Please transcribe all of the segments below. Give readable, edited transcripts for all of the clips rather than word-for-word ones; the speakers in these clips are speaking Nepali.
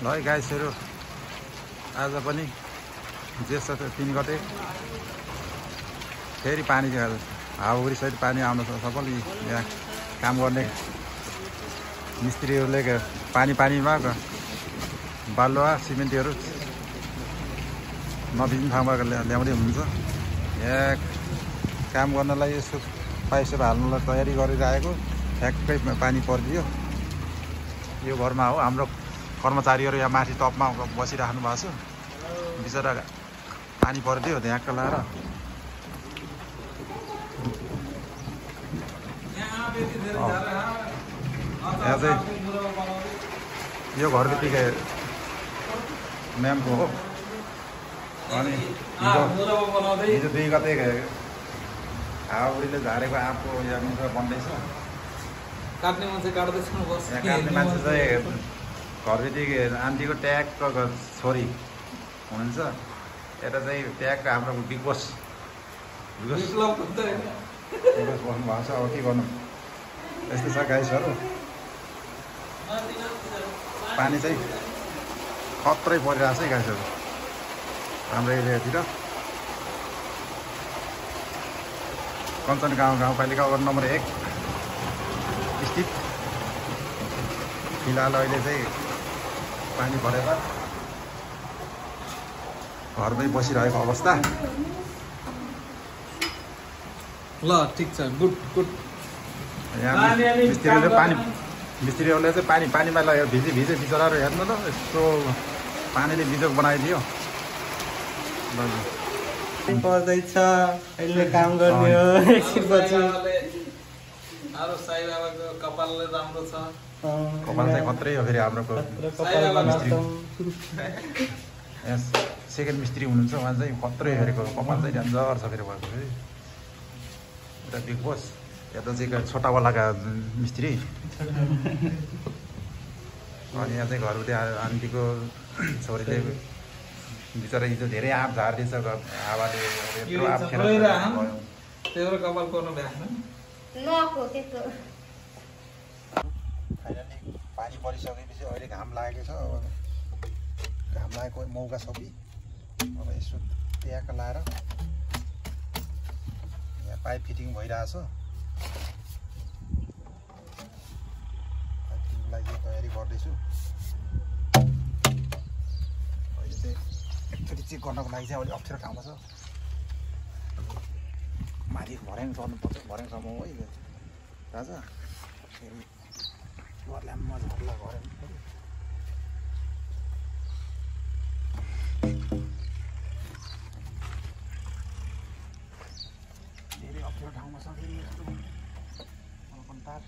ल है गाइसहरू आज पनि जेठ 3 गते फेरि पानी हावाहुरीसहित पानी आउन सफल यहाँ काम गर्ने मिस्त्रीहरूले पानीमा बालुवा सिमेन्टहरू नभिज्ने ठाउँमा ल्याउँदै हुनुहुन्छ। यहाँ काम गर्नलाई यसो पाइपहरू हाल्नलाई तयारी गरिरहेको ठ्याक्कै पानी परिदियो। यो घरमा हो हाम्रो कर्मचारीहरू यहाँ माथि टपमा बसिराख्नु भएको छ। बिचरा पानी परिदियो ध्याक्क लाएर। यहाँ चाहिँ यो घर बित्तिकै म्यामको हो। अनि हिजो 2 गते हावाहुरीले झारेको आँपको यहाँ मुख बन्दैछ। काट्ने मान्छे काट्दैछ। यहाँ काट्ने मान्छे चाहिँ घरभित्तिकै आन्टीको ट्यागको छोरी हुनुहुन्छ। यता चाहिँ ट्यागको हाम्रो बिग बस बस्नु भएको छ। अब के गर्नु, यस्तो छ गाइसहरू। पानी चाहिँ खत्रै परिरहेको छ है गाइसहरू हाम्रो एरियातिर। कञ्चन गाउँपालिका वार्ड नम्बर 1 स्थित फिलहाल अहिले चाहिँ पानी भरेर घरमै बसिरहेको अवस्था। ल ठिक छ, गुड गुड। यहाँ मिस्त्रीहरूले चाहिँ पानीमा लगेर भिजे बिचराहरू हेर्नु त यस्तो पानीले बिजोग बनाइदियो। पर्दैछ अहिले काम गर्ने हो। एकछिनपछि अरु साई बाबाको कपालले राम्रो छ। कपाल चाहिँ खत्रै हो फेरि हाम्रो मिस्त्री। यहाँ सेकेन्ड मिस्त्री हुनुहुन्छ, उहाँ चाहिँ खत्रै हेरेको कपाल चाहिँ डेन्जर छ फेरि भएको फेरि। एउटा बिग बस, यता चाहिँ छोटावालाका मिस्त्री। अनि यहाँ चाहिँ घरबुटी आन्टीको छोरीले बिचरा हिजो धेरै आँप झार्दैछ हावाले। यत्रो आँप खेर तेरो कपाल कोर्नु भ्याएन। फाइनली पानी परिसकेपछि अहिले घाम लागेको छ। अब घाम लागेको मौका सपी अब यसो ट्याक लाएर यहाँ पाइप फिटिङ भइरहेछ। पाइप फिटिङको लागि तयारी गर्दैछु। अहिले चाहिँ एकचोटि चेक गर्नको लागि चाहिँ अलिक अप्ठ्यारो ठाउँमा छ। माथि भर्याङ चढ्नुपर्छ, भर्याङसम्म हो है राजा। फेरि झर्ला भर्याङ धेरै अप्ठ्यारो ठाउँमा छ फेरि यस्तो तार।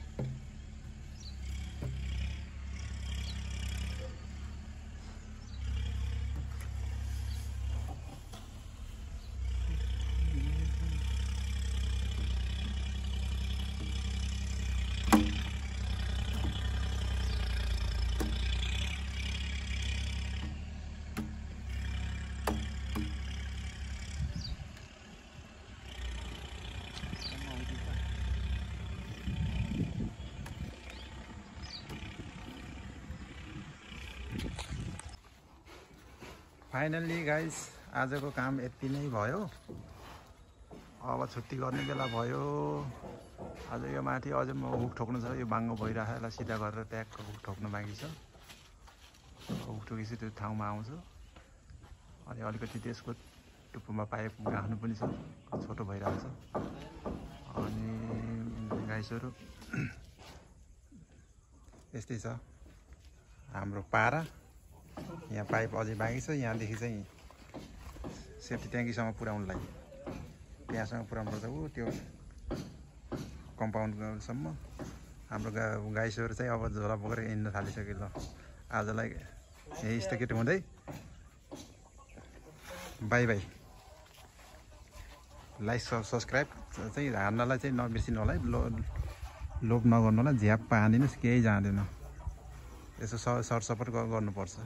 फाइनल्ली गाइस आजको काम यति नै भयो। अब छुट्टी गर्ने बेला भयो। आज यो माथि अझै हुक ठोक्नु छ। यो बाङ्गो भइरहेको यसलाई सिधा गरेर ट्यागको हुक ठोक्नु बाँकी छ। हुक ठोकेपछि त्यो ठाउँमा आउँछ। अनि अलिकति त्यसको टुप्पोमा पाइप गाँच्नु पनि छ, छोटो भइरहेको छ। अनि गाइसहरू यस्तै छ हाम्रो पारा। यहाँ पाइप अझै बाँकी छ। यहाँदेखि चाहिँ सेफ्टी ट्याङ्कीसम्म पुर्याउनुलाई त्यहाँसम्म पुर्याउनुपर्छ। ऊ त्यो कम्पाउन्डसम्म हाम्रो गाइसहरू चाहिँ अब झोला बोकेर हिँड्न थालिसक्यो। ल आजलाई यही स्थगित हुँदै बाई बाई। लाइक सब्सक्राइब चाहिँ हान्नलाई चाहिँ नबिर्सिनु होला है। लोभ नगर्नु होला। झ्याप हानिदिनुहोस्, केही जाँदैन। यसो सर सपोर्ट गर्नुपर्छ।